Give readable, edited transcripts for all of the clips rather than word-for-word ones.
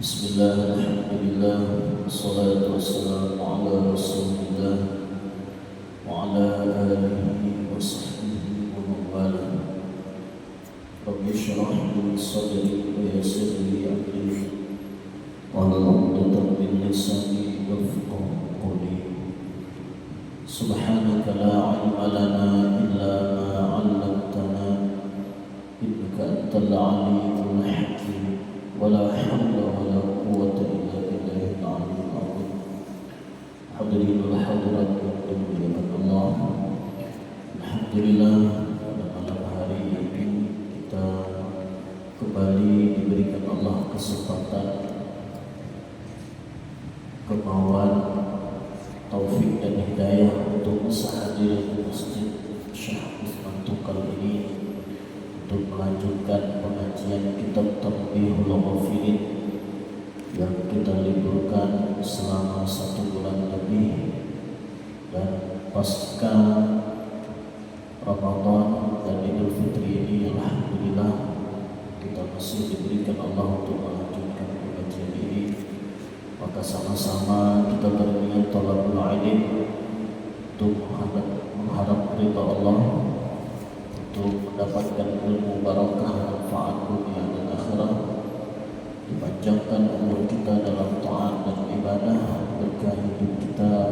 Bismillah, alhamdulillah, wassalatu wassalamu ala rasulillah wa ala alihi wa sahbihi wa mawala. Rabbi syrah li sadri wa yassir li amri wahlul 'uqdatam min lisani yafqahu qawli. Subhanaka la 'ilma lana illa ma 'allamtana innaka antal 'alimul hakim. ولا حول ولا قوة إلا بالله العلي العظيم. Hadirin wal hadirat yang dimuliakan Allah, alhamdulillah pada malam hari ini kita kembali diberikan Allah kesempatan, kemauan, taufik dan hidayah untuk bisa hadir di Masjid Syekh Utsman Tungkal ini untuk melanjutkan pengajian kitab Tanbihul Ghafilin yang kita liburkan selama 1 bulan lebih, dan pasca Ramadan dan Idul Fitri ini alhamdulillah kita masih diberikan Allah untuk melanjutkan pengajian ini. Maka sama-sama kita berniat thalabul ilm untuk mengharap ridha Allah, untuk mendapatkan ilmu barakah manfaat dunia dan akhirat, dipanjangkan umur kita dalam taat dan ibadah, berkah hidup kita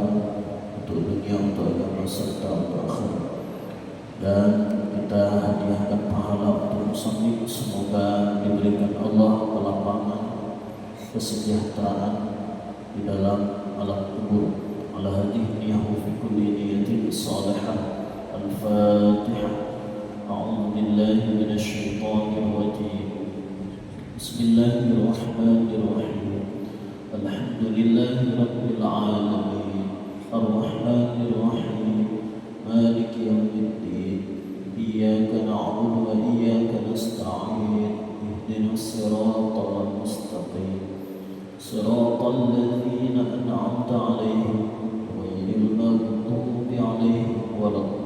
untuk dunia, untuk agama serta untuk akhirat, dan kita hadiahkan pahala untuk musafir. Semoga diberikan Allah kelapangan, kesejahteraan di dalam alam kubur. Ala hadhihi fi kulli niyatin salihah. Al-Fatihah. أعوذ بالله من الشيطان الرجيم. بسم الله الرحمن الرحيم. الحمد لله رب العالمين الرحمن الرحيم مالك يوم الدين إياك نعبد وإياك نستعين اهدنا الصراط المستقيم صراط الذين أنعمت عليهم غير المغضوب عليهم ولا الضالين.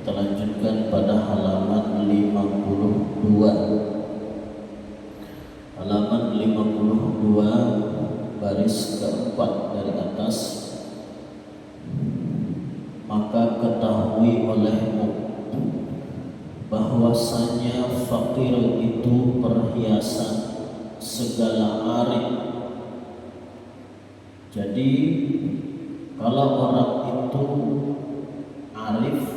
Kita lanjutkan pada halaman 52. Halaman 52 baris keempat dari atas. Maka ketahui olehmu bahwasanya fakir itu perhiasan segala arif. Jadi kalau orang itu arif,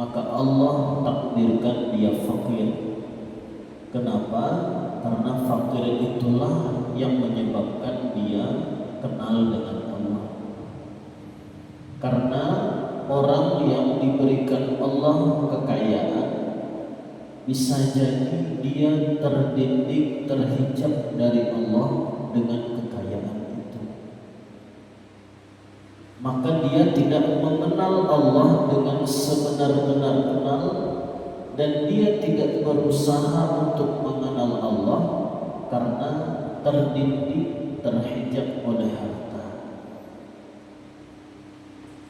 maka Allah takdirkan dia fakir. Kenapa? Karena fakir itulah yang menyebabkan dia kenal dengan Allah. Karena orang yang diberikan Allah kekayaan, bisa jadi dia terdidik, terhijab dari Allah dengan kekayaan itu. Maka dia tidak mengenal Allah dengan sebenar-benar kenal, dan dia tidak berusaha untuk mengenal Allah karena terdidik, terhijab oleh harta.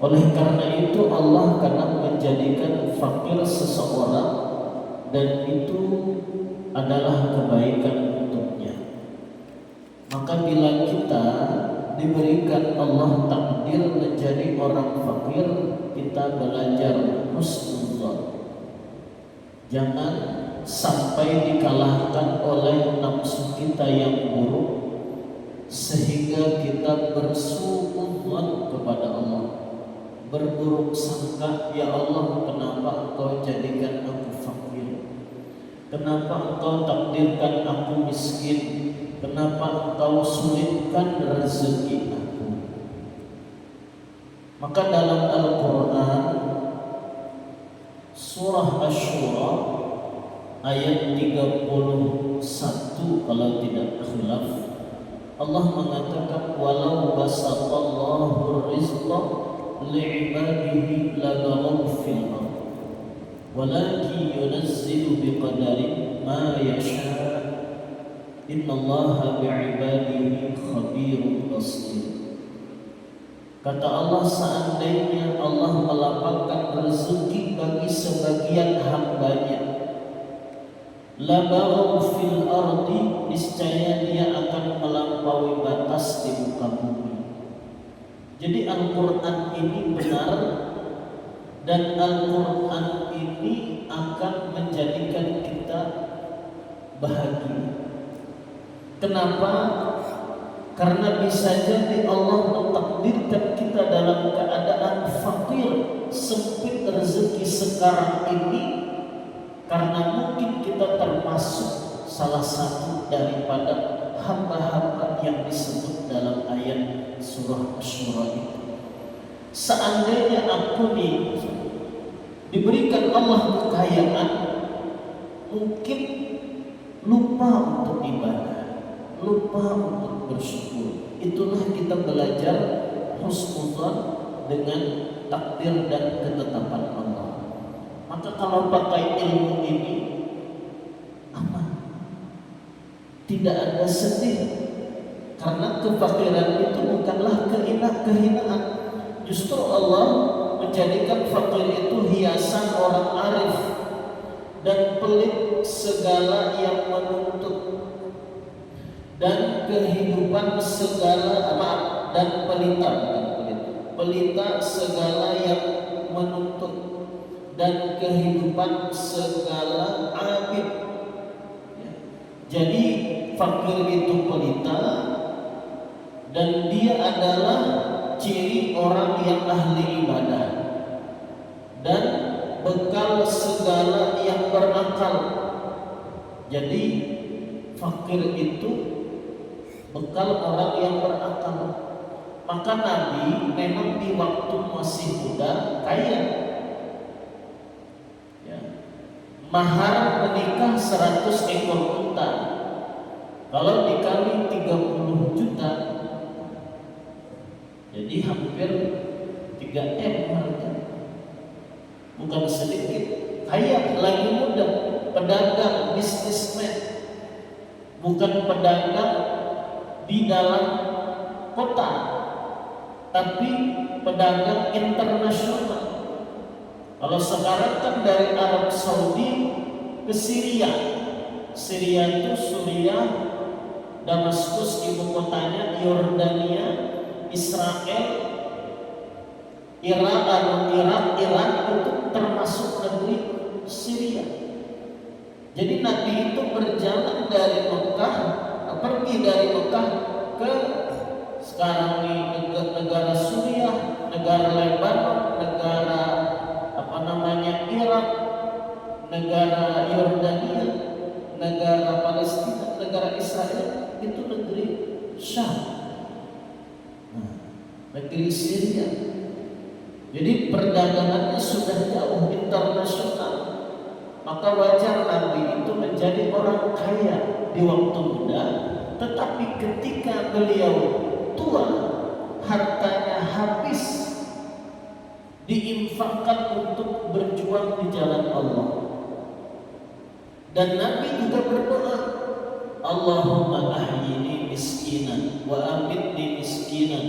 Oleh karena itu Allah kadang menjadikan fakir seseorang, dan itu adalah kebaikan untuknya. Maka bila kita diberikan Allah takdir menjadi orang fakir, kita belajar husnuzan. Jangan sampai dikalahkan oleh nafsu kita yang buruk sehingga kita bersuudzon kepada Allah, berburuk sangka, ya Allah, kenapa Engkau jadikan aku fakir? Kenapa Engkau takdirkan aku miskin? Kenapa Engkau sulitkan rezeki aku? Maka dalam Al-Quran surah Asy-Syura ayat 31 kalau tidak khilaf, Allah mengatakan walau basatallahu rizqa li'ibadihi labaghaw fil ardh walakin yunazzilu biqadari ma yasha. Innallaha bi'ibadihi khabirun basir. Kata Allah, seandainya Allah melapangkan rezeki bagi sebagian hambanya, labaghaw fil ardi, niscaya dia akan melampaui batas di muka bumi. Jadi Al-Quran ini benar, dan Al-Quran ini akan menjadikan kita bahagia. Kenapa? Karena bisa jadi Allah mentakdirkan kita dalam keadaan fakir, sempit rezeki sekarang ini, karena mungkin kita termasuk salah satu daripada hamba-hamba yang disebut dalam ayat surah Asy-Syura itu. Seandainya aku diberikan Allah kekayaan, mungkin lupa untuk ibadah, lupa untuk bersyukur. Itulah kita belajar husnudzon dengan takdir dan ketetapan Allah. Maka kalau pakai ilmu ini aman, tidak ada sedih, karena kefakiran itu bukanlah kehinaan. Justru Allah menjadikan fakir itu hiasan orang arif, dan pelit segala yang menuntut, dan kehidupan segala dan pelita segala yang menuntut, dan kehidupan segala abid. Jadi fakir itu pelita, dan dia adalah ciri orang yang ahli ibadah, dan bekal segala yang berakal. Jadi fakir itu bekal orang yang berakal. Maka Nabi memang di waktu masih muda kaya, ya. Mahar menikah 100 ekor unta, kalau dikali 30 juta, jadi hampir 3M harga. Bukan sedikit, kaya, lagi muda, pedagang, bisnismen, bukan pedagang di dalam kota, tapi pedagang internasional. Kalau sekarang kan dari Arab Saudi ke Syria, Syria itu Suriah, Damaskus ibu kotanya, Yordania, Israel, Irak, Iran itu termasuk negeri Syria. Jadi Nabi itu berjalan dari Mekah, pergi dari Mekah ke sekarang ini negara Suriah, negara Lebanon, negara Irak, negara Yordania, negara Palestina, negara Israel, itu negeri Syam, negeri Syria. Jadi perdagangannya sudah jauh internasional. Maka wajar Nabi itu menjadi orang kaya di waktu muda, tetapi ketika beliau tua, hartanya habis diinfakkan untuk berjuang di jalan Allah. Dan Nabi juga berdoa, Allahumma ahyini miskinan wa amitni miskinan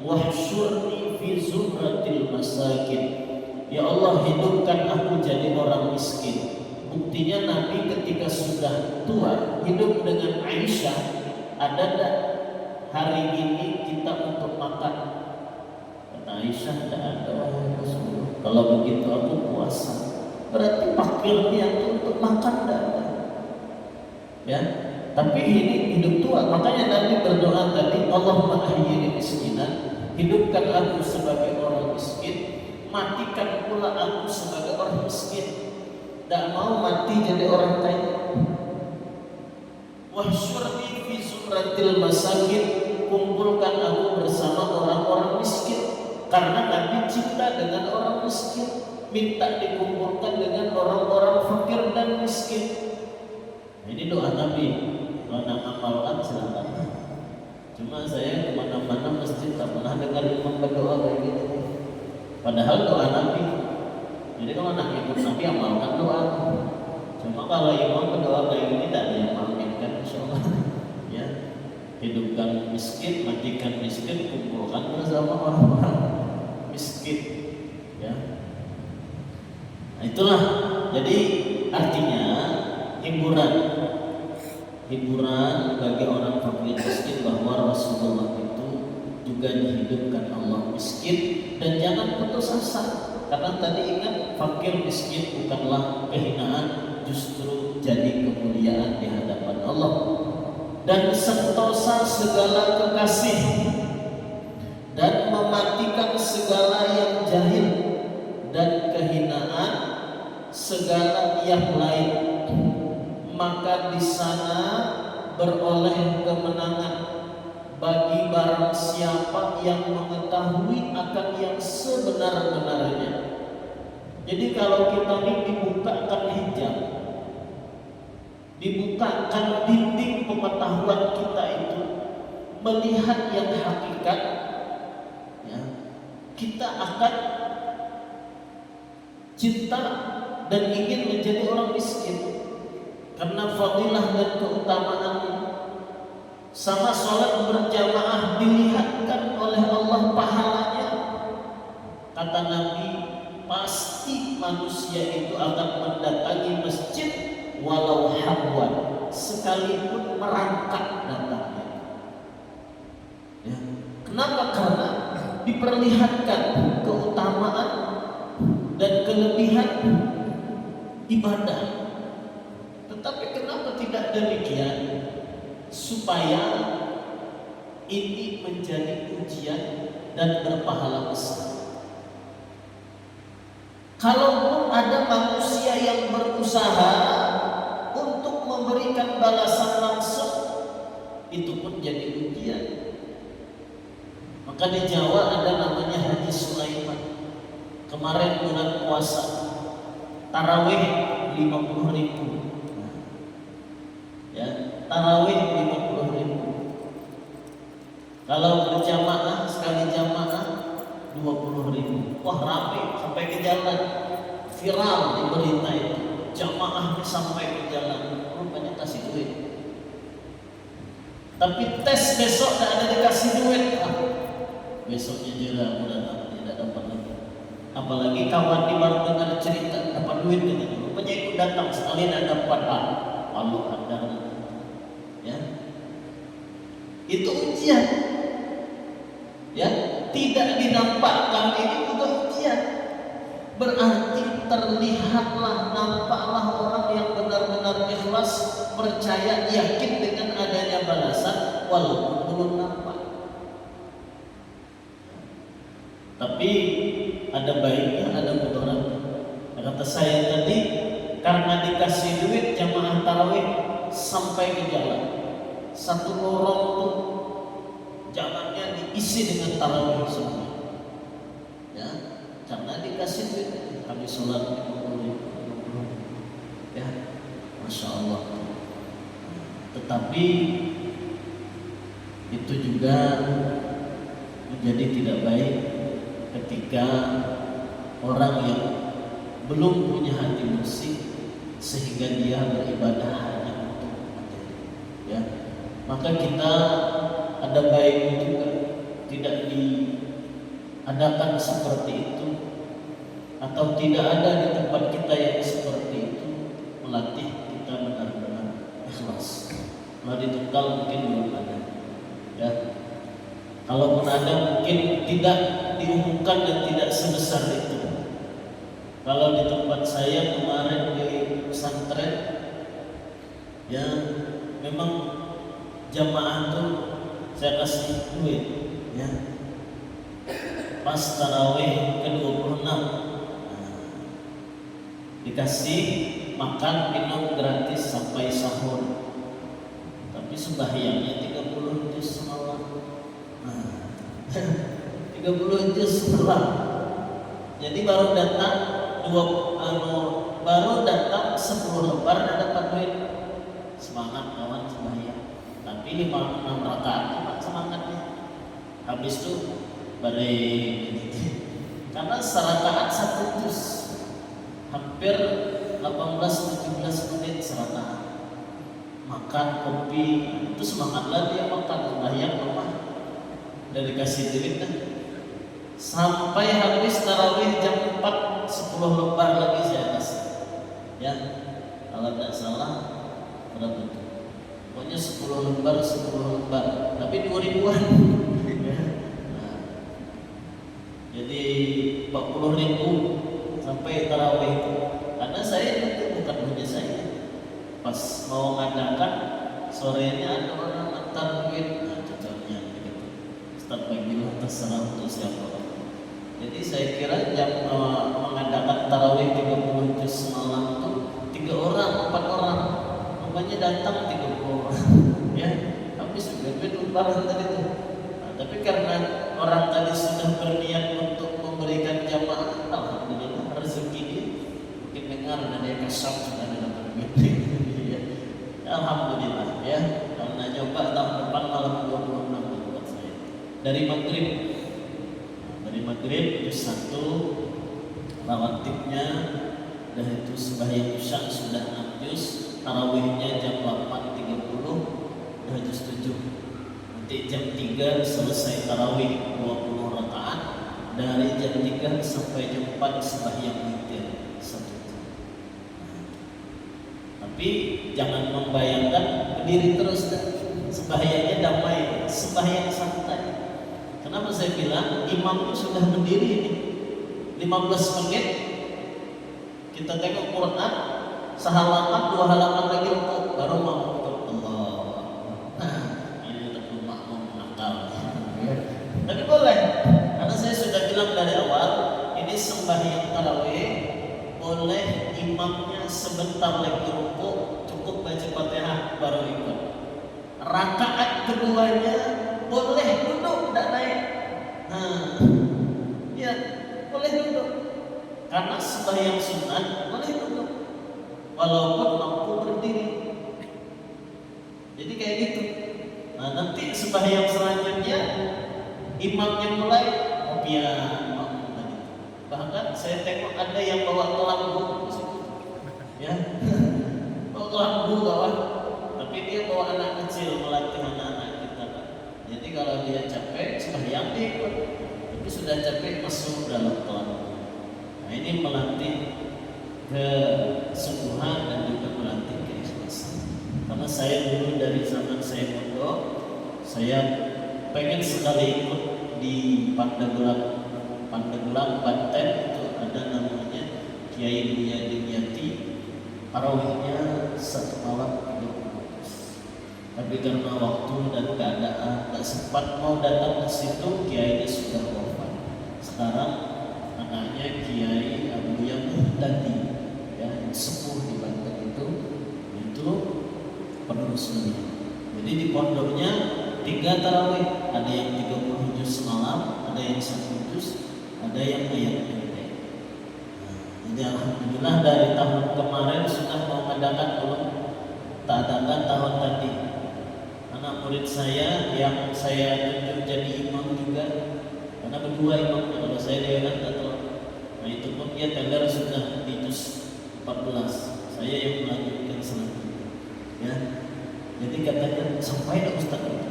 wahsyurni fi zumratil masakin. Ya Allah, hidupkan aku jadi orang miskin. Buktinya Nabi ketika sudah tua hidup dengan Aisyah, ada tak hari ini kita untuk makan? Kata Aisyah, tidak ada. Kalau begitu aku puasa. Berarti fakir dia untuk makan tidak ada. Ya, tapi ini hidup tua. Makanya Nabi berdoa tadi, Allahumma ahyini miskinan, hidupkan aku sebagai orang miskin, matikan pula aku sebagai orang miskin. Tak mau mati jadi orang kaya. Wahsyurni fi zumratil masakin, kumpulkan aku bersama orang-orang miskin. Karena Nabi cinta dengan orang miskin, minta dikumpulkan dengan orang-orang fakir dan miskin. Ini doa Nabi. Kalau nak amalkan silakan. Cuma saya kemana-mana masjid tak pernah dengar imam berdoa kayak gitu. Padahal doa Nabi. Jadi kalau nak ikut Nabi amalkan doa. Cuma kalau imam berdoa kayak gini tak ada yang mengaminkan, insyaallah. Ya, hidupkan miskin, matikan miskin, kumpulkan bersama orang-orang miskin. Ya, nah, itulah. Jadi artinya ibu hiburan bagi orang fakir miskin, bahwa Rasulullah itu juga dihidupkan Allah miskin. Dan jangan putus asa, karena tadi ingat, fakir miskin bukanlah kehinaan, justru jadi kemuliaan di hadapan Allah. Dan sentosa segala kekasih dan mematikan segala yang jahil dan kehinaan segala yang lain, maka di sana beroleh kemenangan bagi barang siapa yang mengetahui akan yang sebenar-benarnya. Jadi kalau kita ini dibukakan hijab, dibukakan dinding pengetahuan kita itu, melihat yang hakikat, ya, kita akan cinta dan ingin menjadi orang miskin karena fadilah dan keutamaannya. Sama sholat berjamaah dilihatkan oleh Allah pahalanya. Kata Nabi, pasti manusia itu akan mendatangi masjid walau hawan, sekalipun merangkak datangnya. Ya. Kenapa? Karena diperlihatkan keutamaan dan kelebihan ibadah. Tetapi kenapa tidak demikian? Supaya ini menjadi ujian dan berpahala besar. Kalaupun ada manusia yang berusaha untuk memberikan balasan langsung, itu pun jadi ujian. Maka di Jawa ada namanya Haji Sulaiman. Kemarin bulan puasa, tarawih 50.000. Ya, tarawih 50.000. Kalau berjamaah, sekali jamaah 20.000. Wah, ramai sampai ke jalan, viral di berita itu. Jamaahnya sampai ke jalan, rupanya kasih duit. Tapi tes besok tidak ada dikasih duit. Besoknya jerah, mudah tidak dapat lagi. Apalagi kawan di baru dengar cerita dapat duit gitu. Rupanya ikut datang sekali dan dapat lalu ada. Ya, itu ujian. Ya, tidak dinampakkan ini juga ujian. Berarti terlihatlah, nampaklah orang yang benar-benar ikhlas, percaya, yakin dengan adanya balasan walaupun belum nampak. Tapi ada baiknya, ada mudaratnya. Kata saya tadi, karena dikasih duit jamaah tarawih sampai ke jalan, satu lorong tuh jalannya diisi dengan tarawih semua. Ya, karena dikasih duit habis sholat 50.000. Ya, masya Allah. Tetapi itu juga menjadi tidak baik ketika orang yang belum punya hati bersih sehingga dia beribadah hanya untuk materi. Ya, maka kita ada baiknya juga tidak diadakan seperti itu, atau tidak ada di tempat kita yang seperti itu, melatih kita benar-benar ikhlas. Kalau di Tegal mungkin belum ada. Ya, kalaupun ada mungkin tidak diumumkan dan tidak sebesar itu. Kalau di tempat saya kemarin di pesantren, ya memang jamaah tuh saya kasih duit, ya pas tarawih ke-26, dikasih makan minum gratis sampai sahur. Tapi sembahyangnya 30 juz semalam. 30 juz setelah. Jadi baru datang 10 lembar dan dapat duit. Semangat kawan sembahyang. Tapi 5-6 rakaat cuma semangatnya. Habis itu balik. Karena serakaat 1 juz, hampir 18-17 menit serakaat. Makan kopi, itu semangatlah dia makan, sembahyang lemah. Dan dikasih duit kan. Sampai habis tarawih jam 4, 10 lembar lagi saya kasih. Ya, kalau tidak salah berapa tuh? Pokoknya 10 lembar tapi 2000-an. Ya. Nah, jadi 40.000 sampai tarawih itu. Karena saya itu bukan punya saya. Pas mau ngadakan sorenya ada orang antar duit, nah cocoknya gitu. Ustaz bagilah terserah untuk siapa. Jadi saya kira jam mengadakan tarawih 30 juz semalam itu 3 orang, 4 orang, rupanya datang 30 orang. Ya, habis juga duit lebaran tadi itu. Nah, tapi karena orang tadi sudah berniat untuk memberikan jamaah, alhamdulillah rezeki dia mungkin dengar dan dia kasar sudah dapat duit. Ya, alhamdulillah ya. Karena coba tahun depan malam 26 buat saya. Dari maghrib juz 1 rawatibnya, dan itu sembahyang isya sudah 6 juz, tarawihnya jam 8.30 udah juz 7. Nanti jam 3 selesai tarawih 20 rakaat, dari jam 3 sampai jam 4 sembahyang witir 1 jam. Tapi jangan membayangkan berdiri terus dan sembahyangnya damai, sembahyang santai. Kenapa saya bilang imam itu sudah berdiri ini 15 menit, kita tengok Quran sehalaman 2 halaman lagi rukuk baru mau Allah. Nah, ini untuk makmum nakal. Tapi boleh, karena saya sudah bilang dari awal ini sembahyang tarawih boleh imamnya sebentar lagi rukuk, cukup baca Fatihah baru ikut. Rakaat keduanya boleh duduk, tidak naik. Ya, boleh duduk. Karena sembahyang sunat boleh duduk, walaupun mampu berdiri. Jadi kayak gitu. Nah, nanti sembahyang selanjutnya imamnya mulai kopian makmum tadi. Bahkan saya tengok ada yang bawa kelambu, ya, bawa kelambu kawan. Tapi dia bawa anak kecil melatih anak-anak kita. Jadi kalau dia capek sembahyang dia ikut, tapi sudah capek masuk dalam kelambu. Nah, ini melatih kesungguhan dan juga melatih keikhlasan. Karena saya dulu dari zaman saya mondok, saya pengen sekali ikut di Pandeglang, Banten itu ada namanya Kiai Buya Dimyati, tarawihnya 1 malam 30 juz. Tapi karena waktu dan keadaan tak sempat mau datang ke situ, kiainya sudah wafat. Sekarang anaknya Kiai Abu Muhtadi, ya, yang sepuh di Banten itu penerus beliau. Jadi di pondoknya 3 tarawih, ada yang 30 juz semalam, ada yang 1 juz, ada yang ayat pendek. Jadi alhamdulillah dari tahun kemarin sudah mau mengadakan, belum tak adakan tahun tadi. Anak murid saya yang saya tunjuk jadi imam juga, karena berdua imamnya, kalau saya dia kan tak tahu. Nah itu pun dia teler sudah di juz 14, saya yang melanjutkan selanjutnya. Ya, jadi katanya sampai Ustaz itu,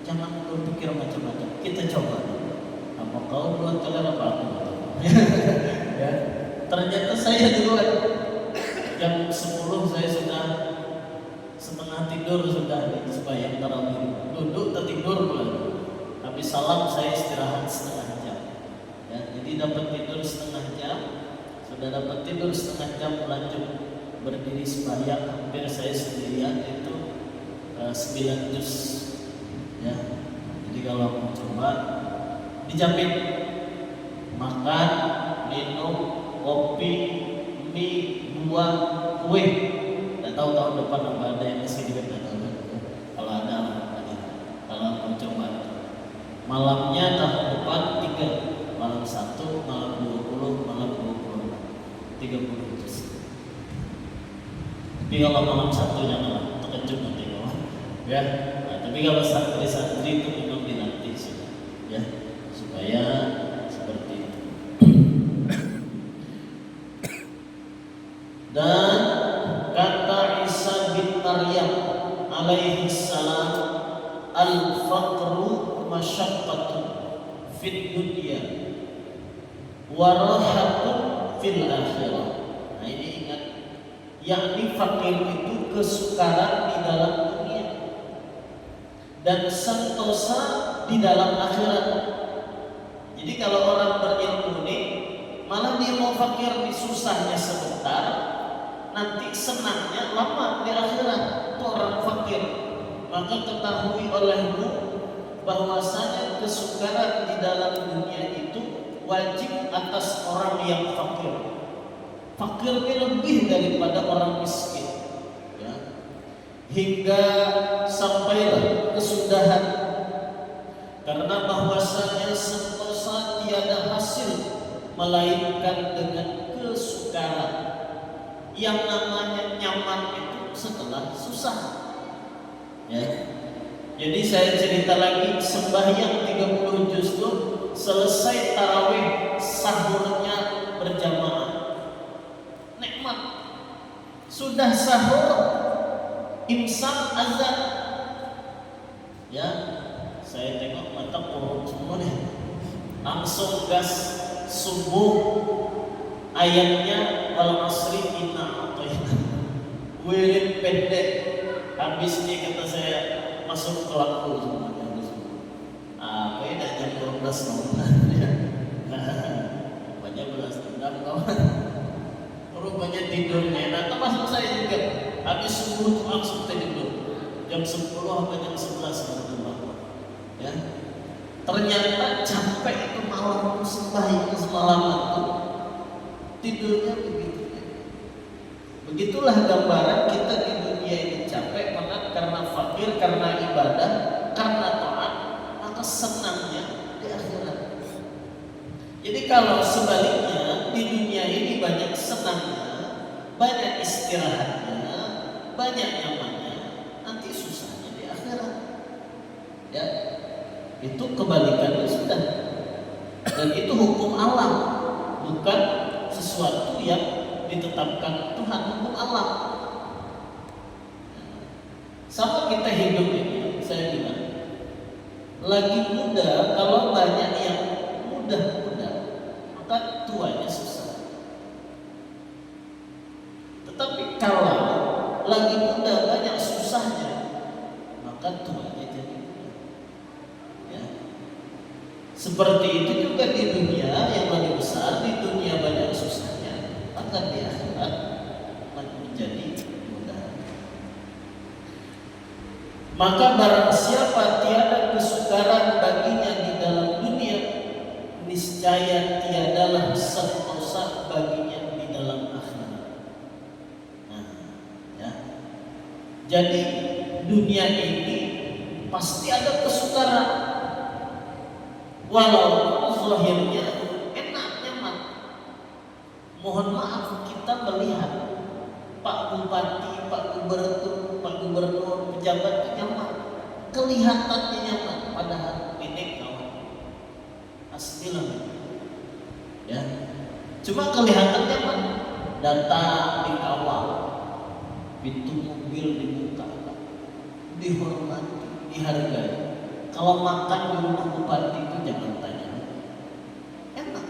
jangan berpikir macam-macam, kita coba. Apa kau buat teler apa aku? Ya, ternyata saya duluan. Jam 10 saya sudah setengah tidur, sudah di sembahyang tarawih, duduk tertidur pula. Habis salam saya istirahat setengah jam. Ya, jadi dapat tidur setengah jam, sudah dapat tidur setengah jam, lanjut berdiri sembahyang hampir saya sendirian itu 9 juz. Ya, jadi kalau mau coba dijamin makan, minum, kopi, mie, buah, kue. Tidak tahu tahun depan apa ada yang kasih juga tidak tahu. Kalau ada, kalau mau coba. Malamnya tahun depan 3, malam 1, malam 20, malam 20, 30 juz. Tapi kalau malam 1 janganlah terkejut nanti kawan. Ya, nah, tapi kalau santri-santri itu memang dilatih sudah, ya, supaya seperti itu. Dan kata Isa bin Maryam alaihi salam, al-faqru masyaqqatun fid dunya wa rahatun fil akhirah. Nah ini ingat, yakni fakir itu kesukaran di dalam dunia dan sentosa di dalam akhirat. Jadi kalau orang berilmu nih, malah dia mau fakir di susahnya sebentar, nanti senangnya lama di akhirat. Itu orang fakir. Maka ketahui olehmu bahwasanya kesukaran di dalam dunia itu wajib atas orang yang fakir. Fakirnya lebih daripada orang miskin, ya. Hingga sampailah kesudahan, karena bahwasanya sentosa tiada hasil melainkan dengan kesukaran. Yang namanya nyaman itu setelah susah, ya. Jadi saya cerita lagi, sembahyang 30 juz itu selesai tarawih, sahurnya berjamaah, nikmat. Sudah sahur, imsak, azan, ya. Saya tengok mata kurung semua nih, langsung gas subuh, ayatnya wal asri inna a'tayna, wirid pendek, habis ini kata saya masuk ke waktu semuanya. Apa ya, jam 12 banyak belas dendam kawan. Rupanya tidurnya, nah termasuk saya juga. Habis subuh tuh langsung tidur. Jam 10 sampai jam 11 ya. Ternyata capek itu malam itu, sembahyang semalaman tuh tidurnya begitu. Begitulah gambaran kita di dunia ini capek banget karena fakir, karena ibadah, karena taat, maka senangnya di akhirat. Jadi kalau sebaliknya di dunia ini banyak senangnya, banyak istirahatnya, banyak nyamannya, nanti susahnya di akhirat. Ya, itu kebalikannya sudah. Dan itu hukum alam, bukan sesuatu yang ditetapkan Tuhan, hukum alam. Sama kita hidup ini, saya bilang, lagi muda, kalau banyak yang muda-muda, maka tuanya susah. Tetapi kalau lagi muda banyak susahnya, maka tuanya jadi muda. Ya. Seperti itu juga di dunia yang lebih besar, di dunia banyak susahnya, maka di akhirat menjadi muda. Maka barang siapa tiada kesukaran baginya di dalam dunia, niscaya tiadalah sentosa baginya di dalam akhirat. Nah, ya. Jadi dunia ini pasti ada kesukaran, walau zahirnya enak, nyaman. Mohon maaf, kita melihat Pak Bupati, Pak Gubernur, pejabat itu nyaman, kelihatannya nyaman, padahal ini kawan aslilah, ya. Cuma kelihatan nyaman, data dikawal, pintu mobil dibuka, dihormati, dihargai. Kalau makan di rumah bupati itu jangan tanya, enak.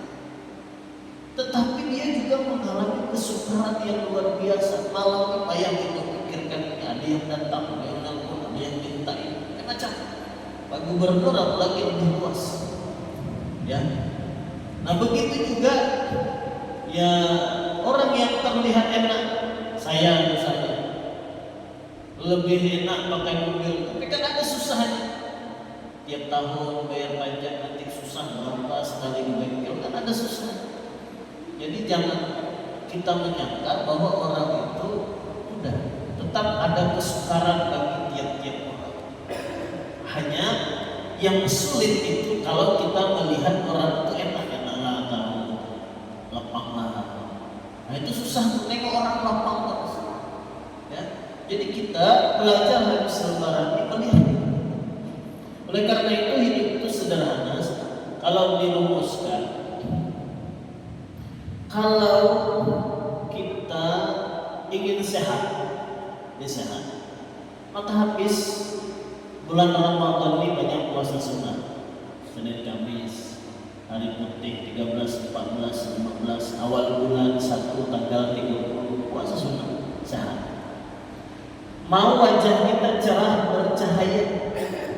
Tetapi dia juga mengalami kesukaran yang luar biasa. Malam apa yang kita pikirkan, ada yang datang, ada yang nelpon, ada yang minta ini, macam Pak Gubernur apalagi lebih luas, ya. Nah begitu juga ya orang yang terlihat enak, saya misalnya lebih enak pakai mobil, tapi kan ada susahnya. Tiap tahun bayar pajak nanti susah, berapa sekali di bengkel, kan ada susah. Jadi jangan kita menyangka bahwa orang itu udah, tetap ada kesukaran bagi tiap-tiap orang. Hanya yang sulit itu kalau kita melihat orang itu enak-enak lah, kamu lapang lah. Nah itu susah untuk nengok orang lapang terus. Ya. Jadi kita belajar harus lebaran ini melihat. Oleh karena itu hidup itu sederhana. Kalau dirumuskan, kalau kita ingin sehat, maka habis bulan Ramadan ini banyak puasa sunnah. Senin, Kamis, hari putih 13, 14, 15, awal bulan 1 tanggal 30 puasa sunnah. mau wajah kita cerah bercahaya,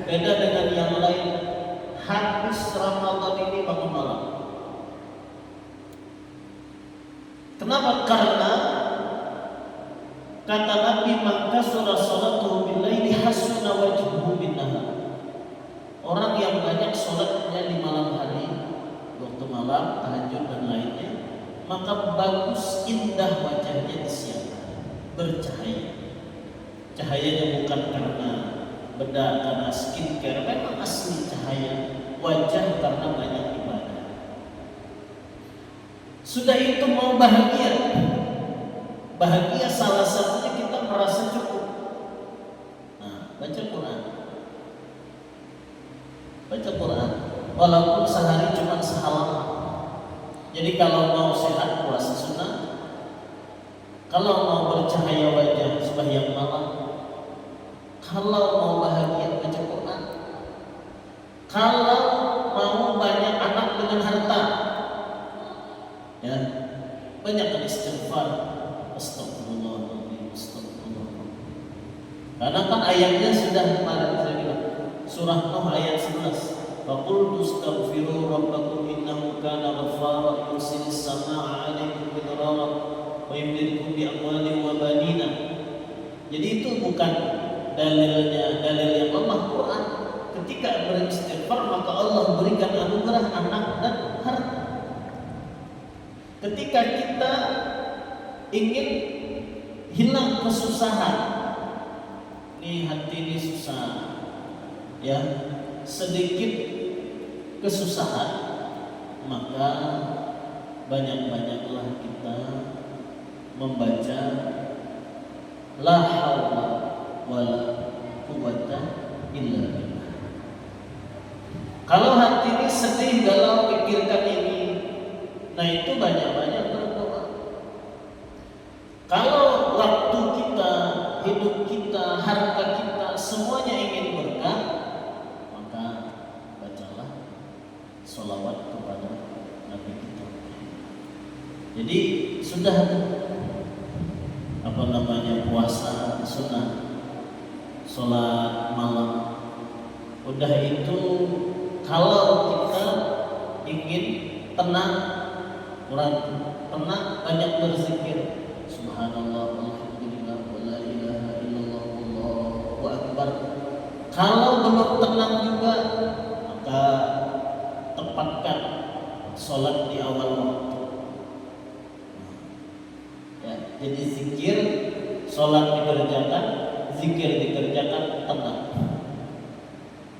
beda dengan yang lain. Habis Ramadan ini bangun malam. Kenapa? Karena kata Nabi, maka surah salatuhu billaili hasuna wajhuhu bin-nahar. Orang yang banyak sholatnya di malam hari, waktu malam, tahajud dan lainnya, maka bagus indah wajahnya di siang hari, bercahaya. Cahayanya bukan karena bedak, karena skincare, memang asli cahaya wajah karena banyak ibadah. Sudah itu mau bahagia. Bahagia salah satunya kita merasa cukup. Nah, baca Quran. Baca Quran, walaupun sehari cuma sehalaman. Jadi kalau mau sehat puasa sunnah, kalau mau bercahaya wajah sembahyang malam, kalau mau bahagia baca Quran, kalau mau banyak anak dengan harta, ya banyak istighfar, astagfirullahaladzim, astagfirullah. Karena kan ayatnya sudah kemarin saya bilang, surah Nuh ayat 11. Faqul tustaghfiru rabbakum innahu kana ghaffara yursilis samaa'a 'alaikum midrara wa yumdidkum bi amwalin wa banina. Jadi itu bukan dalilnya, dalil yang lemah Quran. Ketika beristighfar maka Allah berikan anugerah anak dan harta. Ketika kita ingin hilang kesusahan, ini hati ini susah, ya, sedikit kesusahan, maka banyak-banyaklah kita membaca la haula wala quwwata illa billah. Kalau hati ini sedih, galau, pikirkan ini, nah itu banyak-banyak berdoa. Kalau waktu kita, hidup kita, harta kita, semuanya ingin berkah, maka bacalah sholawat kepada Nabi kita. Jadi sudah puasa sunnah, sholat malam. Udah itu kalau kita ingin tenang, banyak berzikir, subhanallah, alhamdulillah, wa la ilaha illallah, wallahu akbar. Kalau belum tenang juga, maka tepatkan sholat di awal waktu. Ya, jadi zikir, sholat dikerjakan, zikir dikerjakan, tenang.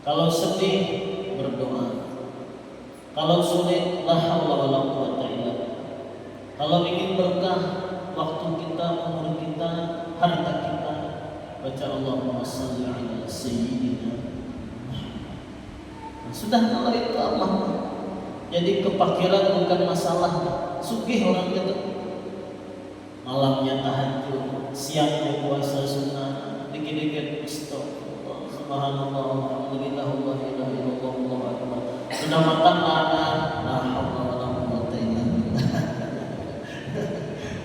Kalau sedih, berdoa. Kalau sulit, la haula wala quwwata illa billah. Kalau ingin berkah waktu kita, umur kita, harta kita, baca Allahumma shalli ala sayyidina Muhammad. Sudah kalau itu Allah. Jadi kepakiran bukan masalah. Sugih orang itu. Malamnya tahajud, siangnya puasa sunnah, dikit-dikit astagfirullah, subhanallah, alhamdulillah, la ilaha illallah, wallahu akbar. Sudah makan makan, la haula wala quwwata illa billah.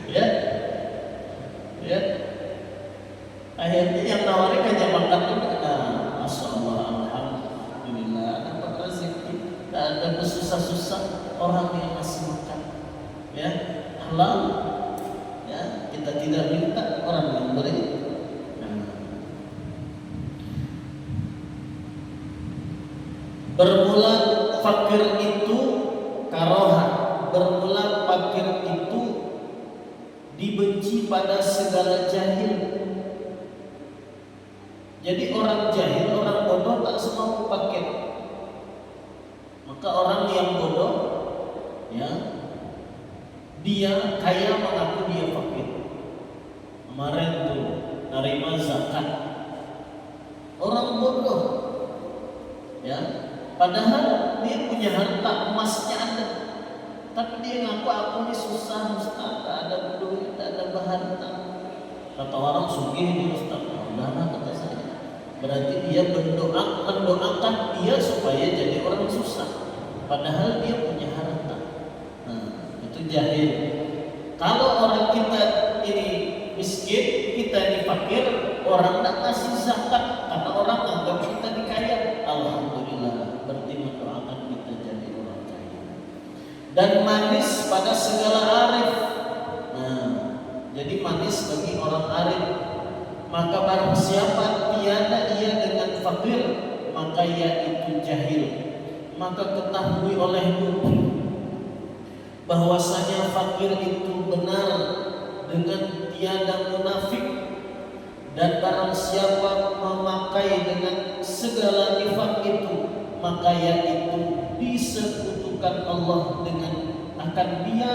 Ya. Akhirnya yang nawarin aja makan juga. Nah, masyaallah, alhamdulillah, dapat rezeki. Tidak ada susah-susah orang yang masih makan. Ya, halal. Ya, kita tidak minta, orang yang beri. Bermula fakir itu karoha, bermula fakir itu dibenci pada segala jahil. Jadi orang jahil, orang bodoh tak semau fakir. Maka orang yang bodoh, ya, dia kaya mengaku dia fakir. Kemarin tuh nerima zakat, orang bodoh, ya. Padahal dia punya harta, emasnya ada, tapi dia ngaku aku ini susah, Ustaz, tak ada duit, tak ada harta. Kata orang sugih ini Ustaz, udahlah kata saya. Berarti dia mendoakan dia supaya jadi orang susah, padahal dia punya harta. Nah, itu jahil. Kalau orang kita ini miskin, kita ini fakir, orang tak kasih zakat karena orang anggap kita dikaya. Alhamdulillah, berarti mendoakan kita jadi orang kaya. Dan manis pada segala arif. Nah, jadi manis bagi orang arif. Maka barang siapa tiada ia dengan fakir, maka ia itu jahil. Maka ketahui olehmu bahwasanya fakir itu benar dengan tiada munafik, dan barang siapa memakai dengan segala nifak itu, maka ia itu disekutukan Allah dengan akan dia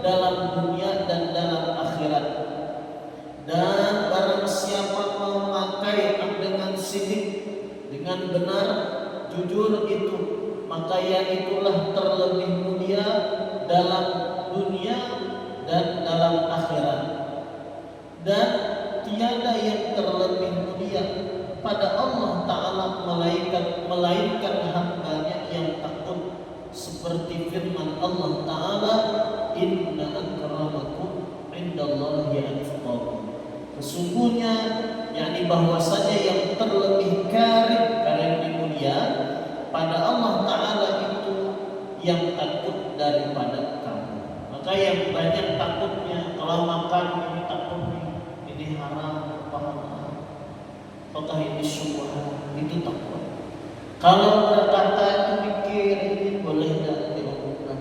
dalam dunia dan dalam akhirat. Dan barang siapa memakai dengan sidik, dengan benar, jujur itu, maka ia itulah terlebih mulia dalam dunia dan dalam akhirat. Dan tiada yang terlebih mulia pada Allah Ta'ala melainkan hambanya yang takut, seperti firman Allah Ta'ala, inna akramakum indallahi atqakum. Sesungguhnya, yakni bahwasanya yang terlebih karim mulia pada Allah Ta'ala itu yang takut daripada kamu. Maka yang banyak takutnya kalau makan ini takut ini haram, apakah ini syubhat, itu takut. Kalau berkata itu mikir ini boleh tak dilakukan.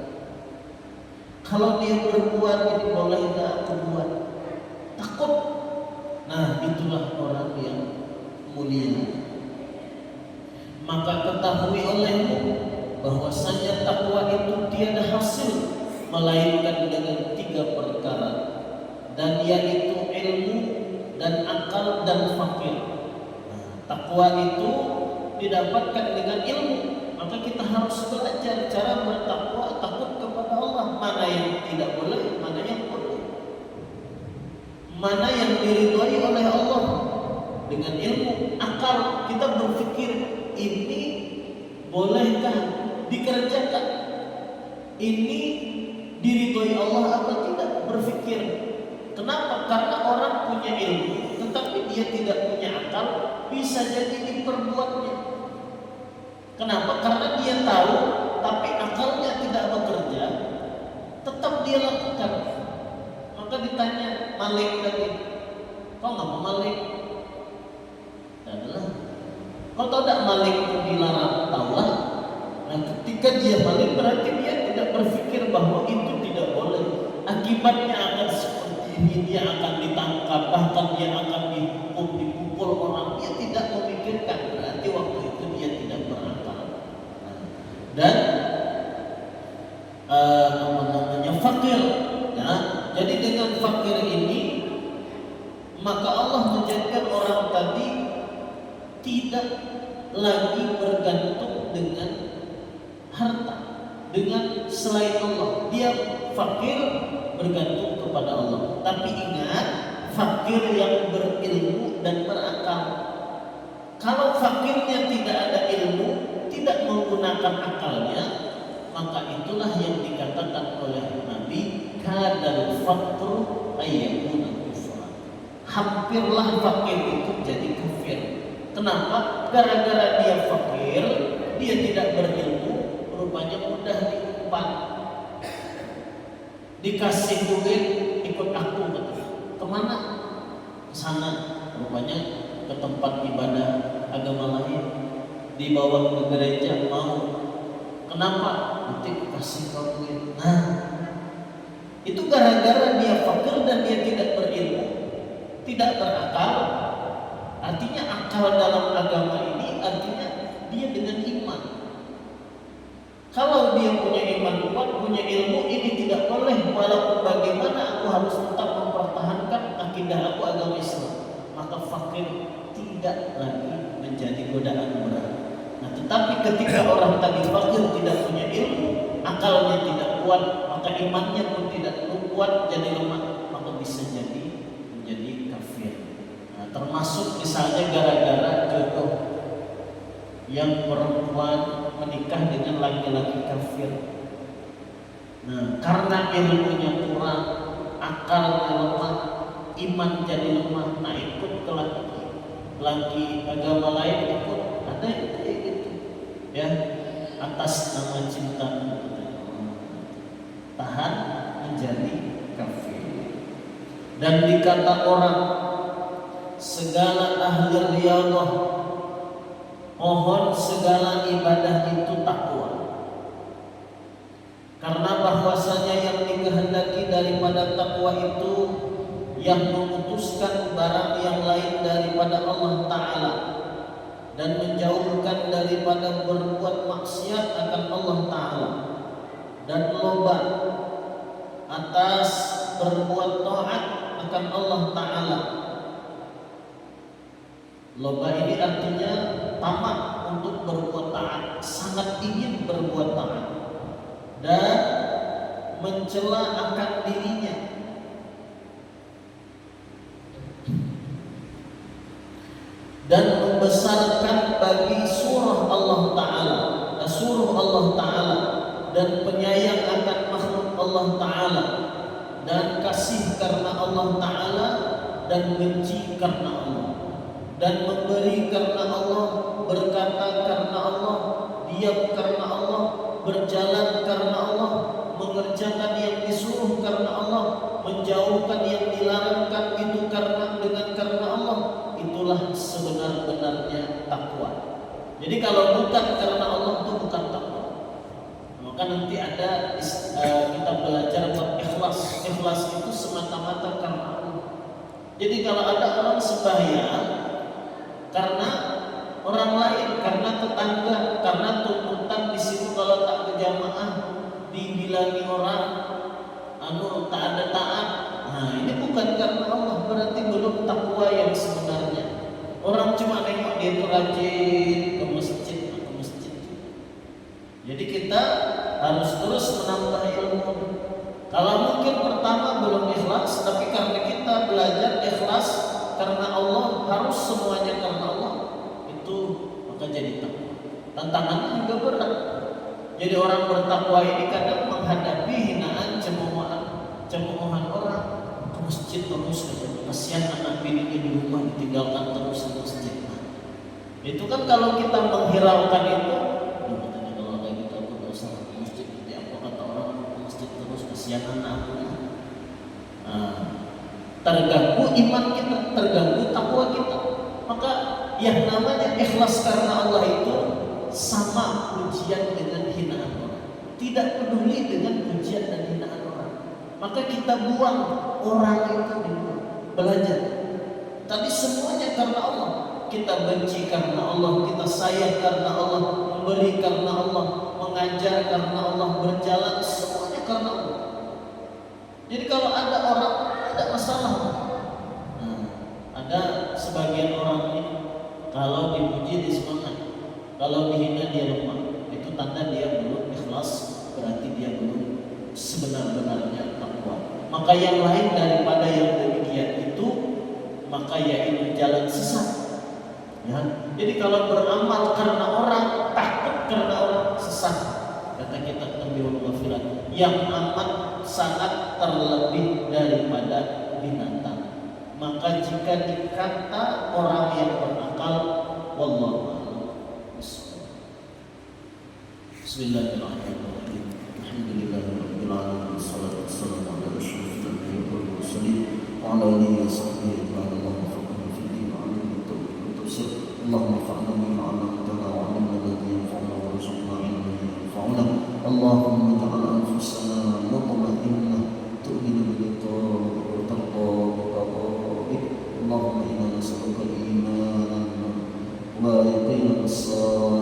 Kalau dia berbuat ini boleh tak berbuat. Takut. Nah, itulah orang yang mulia. Maka ketahui olehmu bahwasanya takwa itu tiada hasil melainkan dengan 3 perkara, dan yaitu ilmu dan akal dan fakir. Nah, takwa itu didapatkan dengan ilmu, maka kita harus belajar cara bertakwa, takut kepada Allah, mana yang tidak boleh, mana yang boleh, mana yang diridhoi oleh Allah. Dengan ilmu, akal, kita berpikir ini bolehkah dikerjakan, ini diridhoi Allah atau tidak, berpikir. Kenapa? Karena orang punya ilmu tetapi dia tidak punya akal, bisa jadi diperbuatnya. Kenapa? Karena dia tahu tapi akalnya tidak bekerja, tetap dia lakukan. Maka ditanya Malik tadi, kau nggak mau Malik? Adalah kau tahu tak Malik itu dilarang, tahulah. Nah, ketika dia Malik berarti dia tidak berpikir bahwa itu tidak boleh. Akibatnya akan seperti ini, dia akan ditangkap, bahkan dia akan dihukum, dipukul orang. Dia tidak memikirkan, berarti waktu itu dia tidak berakal. Dan fakir. Nah, jadi dengan fakir ini maka Allah menjadikan orang tadi tidak lagi bergantung dengan harta, dengan selain Allah. Dia fakir bergantung kepada Allah. Tapi ingat, fakir yang berilmu dan berakal. Kalau fakirnya tidak ada ilmu, tidak menggunakan akalnya, maka itulah yang dikatakan oleh Nabi, kadal faqru ayyakuna kufra. Hampirlah fakir itu jadi kafir. Kenapa? Gara-gara dia fakir, dia tidak berilmu, rupanya mudah diumpan. Dikasih duit, ikut aku, kemana? Ke sana, rupanya ke tempat ibadah agama lain. Dibawa ke gereja, mau. Kenapa? Nanti kasih kau duit. Nah, itu gara-gara dia fakir dan dia tidak berilmu, tidak berakal. Artinya akal dalam agama ini artinya dia dengan iman. Kalau dia punya iman kuat, punya ilmu, ini tidak boleh. Walaupun bagaimana aku harus tetap mempertahankan akidah aku agama Islam. Maka fakir tidak lagi menjadi godaan berat. Nah, tetapi ketika orang tadi fakir tidak punya ilmu, akalnya tidak kuat, maka imannya pun tidak kuat, jadi lemah, maka bisa jadi menjadi kafir. Nah, termasuk misalnya gara-gara jodoh, yang perempuan menikah dengan laki-laki kafir. Nah, karena ilmunya kurang, akalnya lemah, iman jadi lemah, nah ikut ke laki. lagi agama lain ikut, ada yang kayak gitu ya, atas nama cinta tahan menjadi kafir. Dan dikata orang, segala ahli riyadhah mohon segala ibadah itu takwa, karena bahwasanya yang dikehendaki daripada takwa itu yang memutuskan barang yang lain daripada Allah Ta'ala dan menjauhkan daripada berbuat maksiat akan Allah Ta'ala, dan loba atas berbuat taat akan Allah Ta'ala. Loba ini artinya tamak untuk berbuat taat, sangat ingin berbuat taat, dan mencela akan dirinya, dan membesarkan bagi surah Allah Ta'ala, dan penyayang akan makhluk Allah Ta'ala, dan kasih karena Allah Ta'ala, dan benci karena Allah, dan memberi karena Allah, berkata karena Allah, diam karena Allah, berjalan karena Allah, mengerjakan yang disuruh karena Allah, menjauhkan yang dilarangkan itu karena Allah. Itulah sebenar-benarnya takwa. Jadi kalau bukan karena Allah itu bukan takwa. Maka nanti ada kita belajar buat ikhlas. Ikhlas itu semata-mata karena Allah. Jadi kalau ada orang sembahyang karena orang lain, karena tetangga, karena tuntutan di situ kalau tak berjamaah dibilangi orang tak ada taat. Nah, ini bukan karena Allah, berarti belum takwa yang sebenarnya. Orang cuma nengok dia itu rajin ke masjid. Jadi kita harus terus menambah ilmu. Kalau mungkin pertama belum ikhlas, tapi karena kita belajar ikhlas karena Allah, harus semuanya karena Allah, itu maka jadi takwa. Tantangannya juga berat. Jadi orang bertakwa ini kadang menghadapi hinaan, cemoohan orang. Ke masjid terus, kasihan anak bininya di rumah ditinggalkan terus ke masjid. Itu kan kalau kita menghiraukan itu, katanya kalau kayak gitu aku gak usah ke masjid. Nanti apa kata orang, ke masjid terus kasihan anakku. Terganggu iman kita, terganggu takwa kita. Maka yang namanya ikhlas karena Allah itu sama pujian dengan hinaan orang, tidak peduli dengan pujian dan hinaan orang. Maka kita buang orang itu, belajar. Tadi semuanya karena Allah. Kita benci karena Allah, kita sayang karena Allah, memberi karena Allah, mengajar karena Allah, berjalan semuanya karena Allah. Jadi kalau ada orang ada masalah, ada sebagian orang ini kalau dipuji dia semangat, kalau dihina dia lemah. Itu tanda dia belum ikhlas, berarti dia belum sebenar-benarnya takwa. Maka yang lain daripada yang demikian itu, maka yaitu jalan sesat. Ya, jadi kalau beramal karena orang, takut karena orang, sesat. Kata kita Tabiul Ghafilat, yang amat sangat terlebih daripada binatang. Maka jika dikata orang yang berakal, wallahu a'lam. Bismillahirrahmanirrahim. Alhamdulillahirabbil alamin. Wassalatu wassalamu ala asyrofil anbiya'i wal mursalin wa ala alihi wa sahbihi ajma'in. اللهم انفعنا بما علمتنا وعلمنا الذي ينفعنا وارزقنا علما ينفعنا. اللهم اجعل انفسنا مطمئنه تؤمن بلقائك وترضى بقضائك. اللهم انا نسالك ايمانا ويقينا الصالح